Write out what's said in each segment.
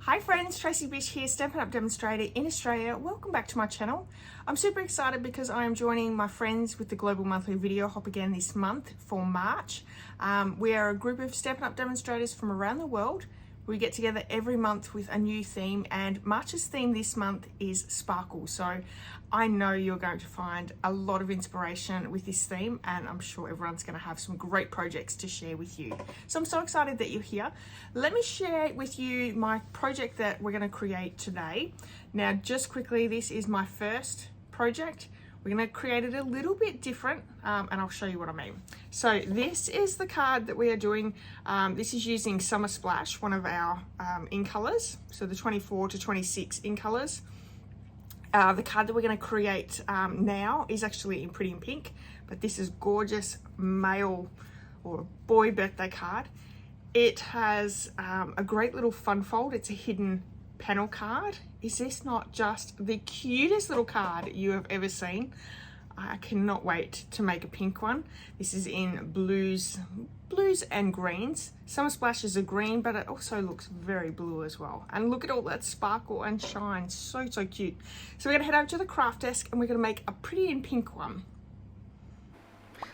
Hi friends, Tracy.bish here, Stampin Up demonstrator in Australia. Welcome back to my channel. I'm super excited because I am joining my friends with the Global Monthly Video Hop again this month for March. We are a group of Stampin Up demonstrators from around the world. We get together every month with a new theme, and March's theme this month is Sparkle. So I know you're going to find a lot of inspiration with this theme, and I'm sure everyone's going to have some great projects to share with you. So I'm so excited that you're here. Let me share with you my project that we're going to create today. Now, just quickly, this is my first project. We're going to create it a little bit different, and I'll show you what I mean. So this is the card that we are doing. This is using Summer Splash, one of our in colors. So the 24 to 26 in colors. The card that we're going to create now is actually in Pretty in Pink, but this is gorgeous male or boy birthday card. It has a great little fun fold. It's a hidden panel card. Is this not just the cutest little card you have ever seen? I cannot wait to make a pink one. This is in blues and greens. Summer Splash is a green, but it also looks very blue as well. And look at all that sparkle and shine. So cute. So we're gonna head over to the craft desk and we're gonna make a Pretty in Pink one.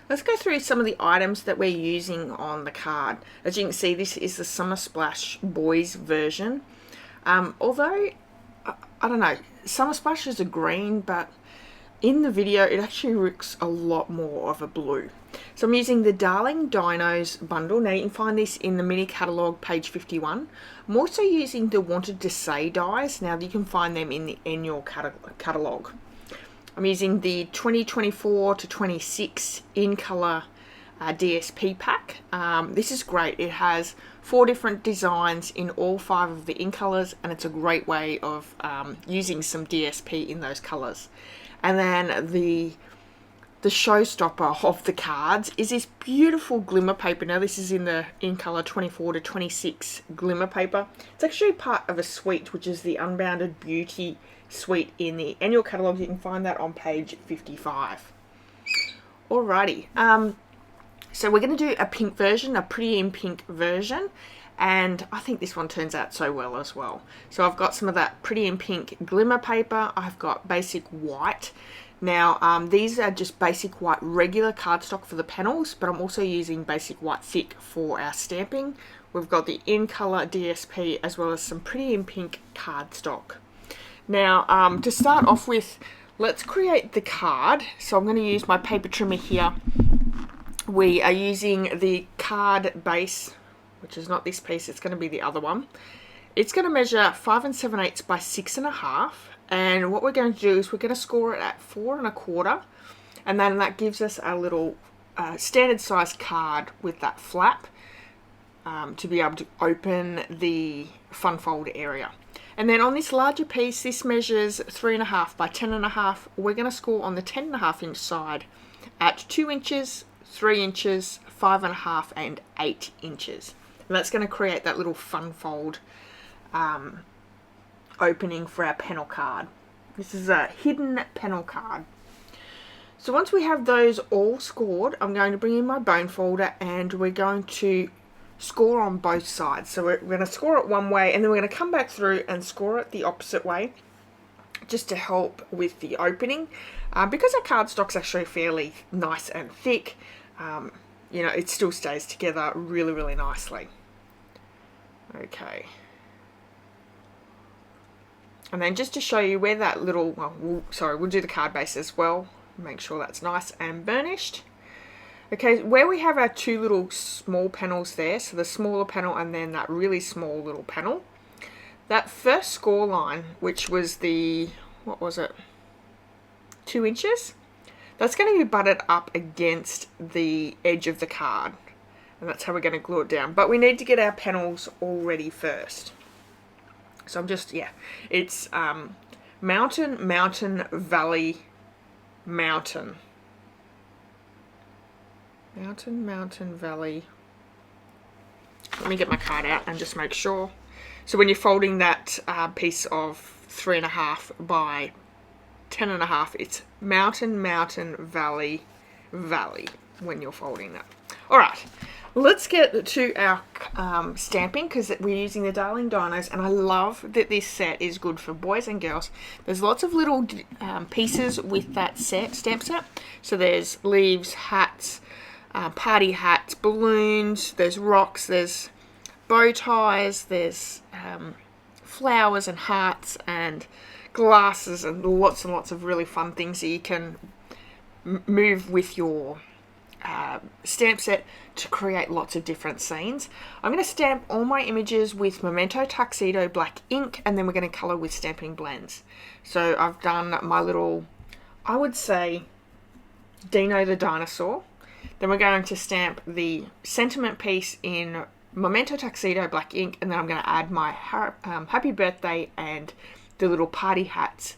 Let's go through some of the items that we're using on the card. As you can see, this is the Summer Splash boys version. Although, I don't know, Summer Splash is a green, but in the video it actually looks a lot more of a blue. So I'm using the Darling Dinos bundle. Now you can find this in the Mini Catalogue, page 51. I'm also using the Wanted to Say dies. Now you can find them in the annual catalogue. I'm using the 2024 to 26 in colour DSP pack. This is great. It has 4 different designs in all 5 of the in colours, and it's a great way of using some DSP in those colours. And then the showstopper of the cards is this beautiful glimmer paper. Now this is in the in colour 24 to 26 glimmer paper. It's actually part of a suite, which is the Unbounded Beauty suite in the annual catalogue. You can find that on page 55. Alrighty. So we're going to do a pink version, a Pretty in Pink version, and I think this one turns out so well as well. So I've got some of that Pretty in Pink glimmer paper. I've got basic white. Now these are just basic white regular cardstock for the panels, but I'm also using basic white thick for our stamping. We've got the in colour DSP as well as some Pretty in Pink cardstock. Now to start off with, let's create the card. So I'm going to use my paper trimmer here. We are using the card base, which is not this piece, it's going to be the other one. It's going to measure 5 7/8 by 6 1/2, and what we're going to do is we're going to score it at 4 1/4, and then that gives us a little standard size card with that flap to be able to open the fun fold area. And then on this larger piece, this measures 3 1/2 by 10 1/2. We're going to score on the 10 1/2 inch side at 2 inches, 3 inches, 5 1/2, and 8 inches. And that's going to create that little fun fold opening for our panel card. This is a hidden panel card. So once we have those all scored, I'm going to bring in my bone folder and we're going to score on both sides. So we're going to score it one way and then we're going to come back through and score it the opposite way, just to help with the opening. Because our cardstock's actually fairly nice and thick, you know, it still stays together really nicely. Okay. And then just to show you where that little, we'll do the card base as well. Make sure that's nice and burnished. Okay, where we have our 2 little small panels there, so the smaller panel and then that really small little panel, that first score line, which was the, what was it, 2 inches, that's going to be butted up against the edge of the card, and that's how we're going to glue it down. But we need to get our panels all ready first. So I'm just, it's mountain, mountain, valley, mountain. Mountain, mountain, valley. Let me get my card out and just make sure. So when you're folding that piece of 3 1/2 by 10 1/2, it's mountain, mountain, valley, valley when you're folding that. All right, let's get to our stamping, because we're using the Darling Dinos, and I love that this set is good for boys and girls. There's lots of little pieces with that stamp set. So there's leaves, hats, party hats, balloons, there's rocks, there's bow ties, there's flowers and hearts and glasses and lots of really fun things that you can move with your stamp set to create lots of different scenes. I'm going to stamp all my images with Memento Tuxedo black ink, and then we're going to colour with Stampin' Blends. So I've done my little, I would say, Dino the dinosaur. Then we're going to stamp the sentiment piece in Memento Tuxedo black ink, and then I'm going to add my happy birthday and the little party hats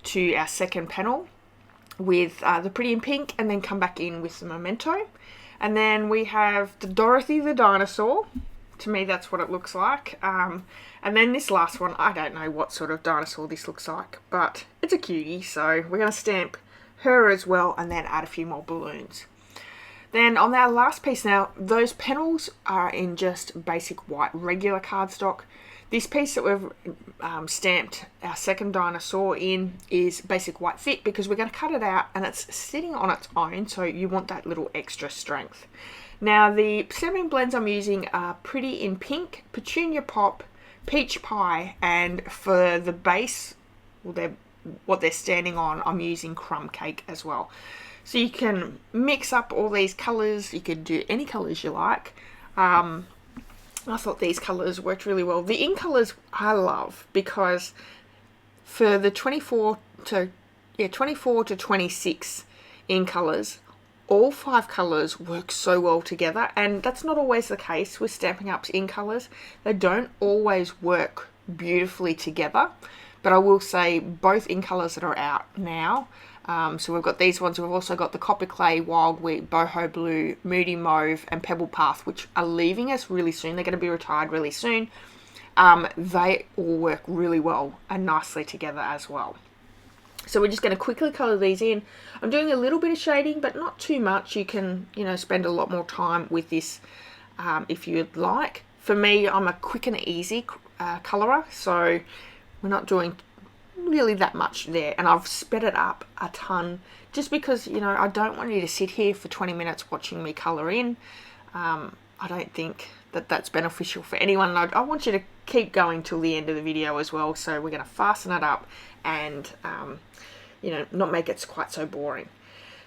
to our second panel with the Pretty in Pink, and then come back in with the Memento. And then we have the Dorothy the dinosaur. To me, that's what it looks like. And then this last one, I don't know what sort of dinosaur this looks like, but it's a cutie, so we're going to stamp her as well, and then add a few more balloons. Then on our last piece now, those panels are in just basic white regular cardstock. This piece that we've stamped our second dinosaur in is basic white thick, because we're going to cut it out and it's sitting on its own, so you want that little extra strength. Now the Stampin' Blends I'm using are Pretty in Pink, Petunia Pop, Peach Pie, and for the base, well, what they're standing on, I'm using Crumb Cake as well. So you can mix up all these colours, you could do any colours you like. I thought these colours worked really well. The in colours I love, because for the 24 to 26 in colours, all 5 colours work so well together, and that's not always the case with Stampin' Up's in colours. They don't always work beautifully together, but I will say both in colours that are out now, so we've got these ones. We've also got the Copper Clay, Wild Wheat, Boho Blue, Moody Mauve, and Pebble Path, which are leaving us really soon. They're going to be retired really soon. They all work really well and nicely together as well. So we're just going to quickly colour these in. I'm doing a little bit of shading, but not too much. You can, spend a lot more time with this if you'd like. For me, I'm a quick and easy colourer, so we're not doing really that much there, and I've sped it up a ton just because I don't want you to sit here for 20 minutes watching me colour in. I don't think that that's beneficial for anyone. I want you to keep going till the end of the video as well, so we're going to fasten it up and not make it quite so boring.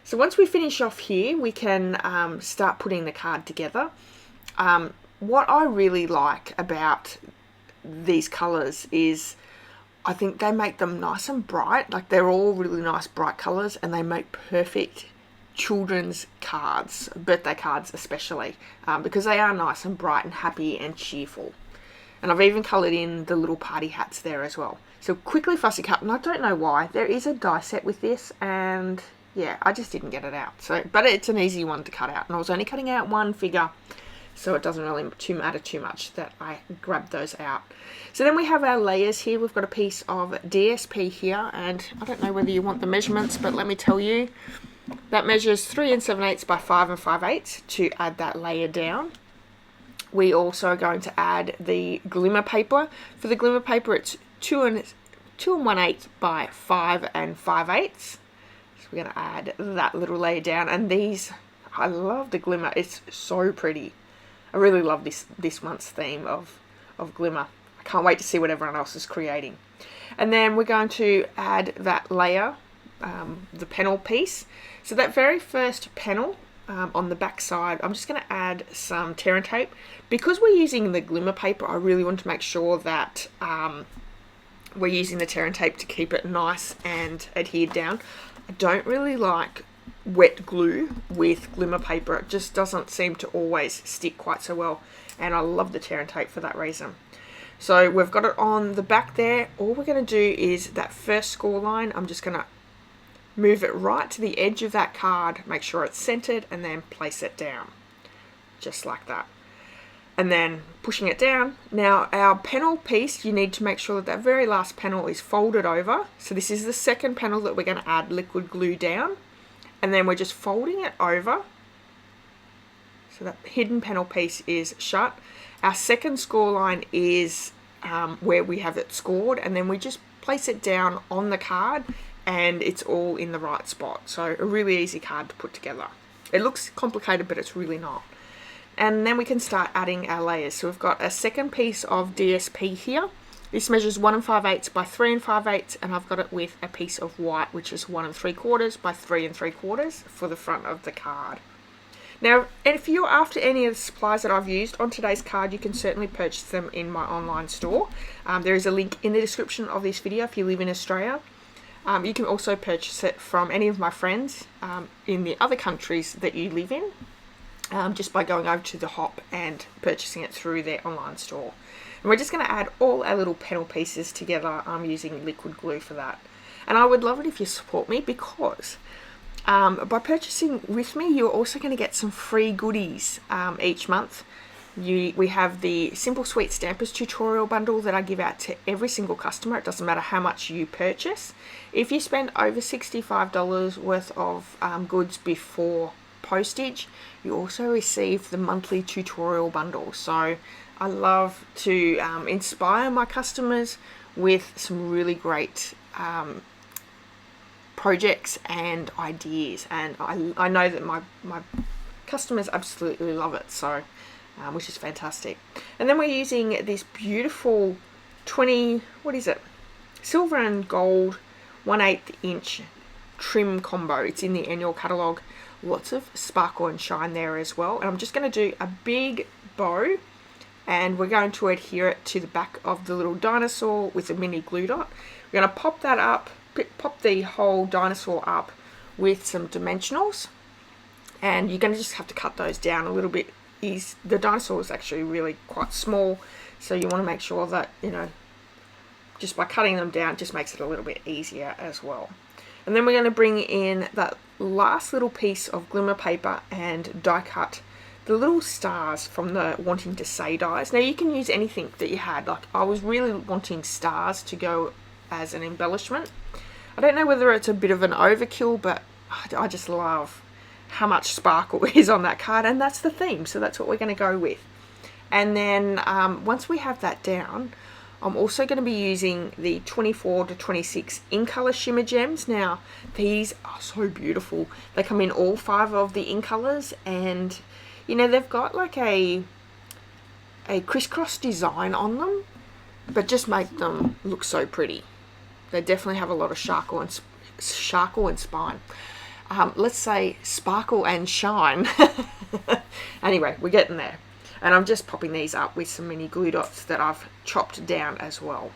So once we finish off here, we can start putting the card together. What I really like about these colours is I think they make them nice and bright. Like, they're all really nice bright colours, and they make perfect children's cards, birthday cards especially, because they are nice and bright and happy and cheerful. And I've even coloured in the little party hats there as well. So quickly fussy cut, and I don't know why. There is a die set with this, and yeah, I just didn't get it out. So, but it's an easy one to cut out, and I was only cutting out one figure, so it doesn't really matter too much that I grabbed those out. So then we have our layers here. We've got a piece of DSP here, and I don't know whether you want the measurements, but let me tell you, that measures 3 7/8 by 5 5/8 to add that layer down. We also are going to add the glimmer paper. For the glimmer paper, it's 2 1/8 by 5 5/8. So we're going to add that little layer down, and these, I love the glimmer. It's so pretty. I really love this month's theme of glimmer. I can't wait to see what everyone else is creating. And then we're going to add that layer, the panel piece. So that very first panel on the back side, I'm just going to add some tear and tape. Because we're using the glimmer paper, I really want to make sure that we're using the tear and tape to keep it nice and adhered down. I don't really like wet glue with glimmer paper. It just doesn't seem to always stick quite so well, and I love the tear and tape for that reason. So we've got it on the back there. All we're going to do is that first score line, I'm just going to move it right to the edge of that card, make sure it's centered, and then place it down just like that, and then pushing it down. Now our panel piece, you need to make sure that that very last panel is folded over. So this is the second panel that we're going to add liquid glue down, and then we're just folding it over So that hidden panel piece is shut. Our second score line is where we have it scored, and then we just place it down on the card and it's all in the right spot. So a really easy card to put together. It looks complicated, but it's really not. And then we can start adding our layers. So we've got a second piece of DSP here. This measures 1 5/8 by 3 5/8, and I've got it with a piece of white, which is 1 3/4 by 3 3/4 for the front of the card. Now, if you're after any of the supplies that I've used on today's card, you can certainly purchase them in my online store. There is a link in the description of this video if you live in Australia. You can also purchase it from any of my friends in the other countries that you live in, just by going over to the Hop and purchasing it through their online store. And we're just going to add all our little panel pieces together. I'm using liquid glue for that. And I would love it if you support me, because by purchasing with me, you're also going to get some free goodies each month. We have the Simple Sweet Stampers tutorial bundle that I give out to every single customer. It doesn't matter how much you purchase. If you spend over $65 worth of goods before postage, you also receive the monthly tutorial bundle. So I love to inspire my customers with some really great projects and ideas, and I know that my customers absolutely love it, so which is fantastic. And then we're using this beautiful silver and gold 1/8 inch trim combo. It's in the annual catalogue. Lots of sparkle and shine there as well. And I'm just going to do a big bow, and we're going to adhere it to the back of the little dinosaur with a mini glue dot. We're going to pop that up, pop the whole dinosaur up with some dimensionals, and you're going to just have to cut those down a little bit. The dinosaur is actually really quite small, so you want to make sure that, just by cutting them down, it just makes it a little bit easier as well. And then we're going to bring in that last little piece of glimmer paper and die cut the little stars from the Wanting to Say dies. Now you can use anything that you had. Like, I was really wanting stars to go as an embellishment. I don't know whether it's a bit of an overkill, but I just love how much sparkle is on that card, and that's the theme, so that's what we're going to go with. And then once we have that down, I'm also going to be using the 24 to 26 in color shimmer gems. Now these are so beautiful. They come in all 5 of the in colors, and they've got like a crisscross design on them, but just make them look so pretty. They definitely have a lot of sparkle and spine. Let's say sparkle and shine. Anyway, we're getting there. And I'm just popping these up with some mini glue dots that I've chopped down as well.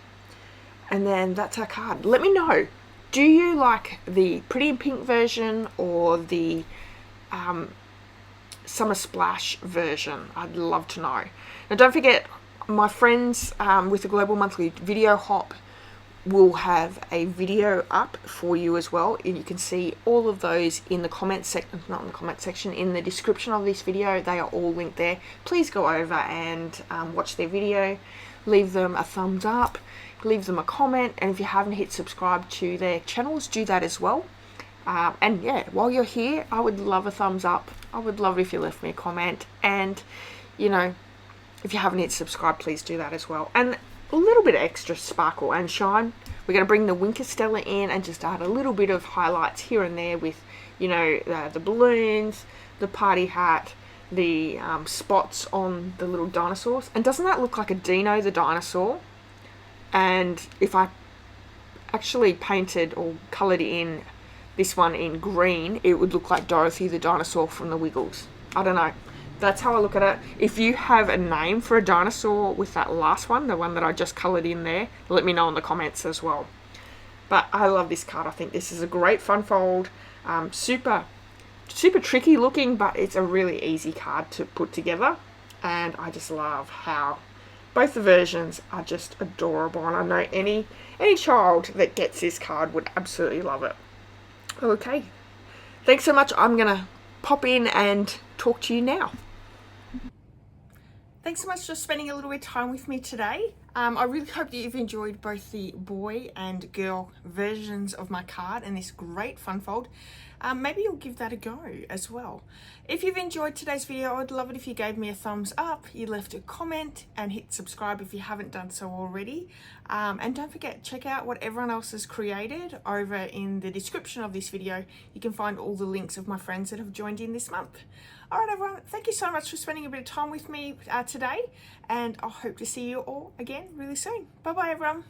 And then that's our card. Let me know, do you like the Pretty in Pink version or the Summer Splash version? I'd love to know. Now don't forget, my friends with the Global Monthly Video Hop will have a video up for you as well, and you can see all of those in the comment section, not in the comment section, in the description of this video. They are all linked there. Please go over and watch their video, leave them a thumbs up, leave them a comment, and if you haven't hit subscribe to their channels, do that as well. And yeah, while you're here, I would love a thumbs up. I would love it if you left me a comment, and if you haven't hit subscribe, please do that as well. And a little bit of extra sparkle and shine. We're going to bring the Winker Stella in and just add a little bit of highlights here and there with, the balloons, the party hat, the spots on the little dinosaurs. And doesn't that look like a Dino the dinosaur? And if I actually painted or coloured in this one in green, it would look like Dorothy the dinosaur from the Wiggles. I don't know. That's how I look at it. If you have a name for a dinosaur with that last one, the one that I just coloured in there, let me know in the comments as well. But I love this card. I think this is a great fun fold. Super tricky looking, but it's a really easy card to put together. And I just love how both the versions are just adorable. And I know any child that gets this card would absolutely love it. Okay. Thanks so much. I'm going to pop in and talk to you now. Thanks so much for spending a little bit of time with me today. I really hope that you've enjoyed both the boy and girl versions of my card and this great fun fold. Maybe you'll give that a go as well. If you've enjoyed today's video, I'd love it if you gave me a thumbs up, you left a comment and hit subscribe if you haven't done so already. And don't forget, check out what everyone else has created over in the description of this video. You can find all the links of my friends that have joined in this month. All right, everyone, thank you so much for spending a bit of time with me today, and I hope to see you all again really soon. Bye-bye, everyone.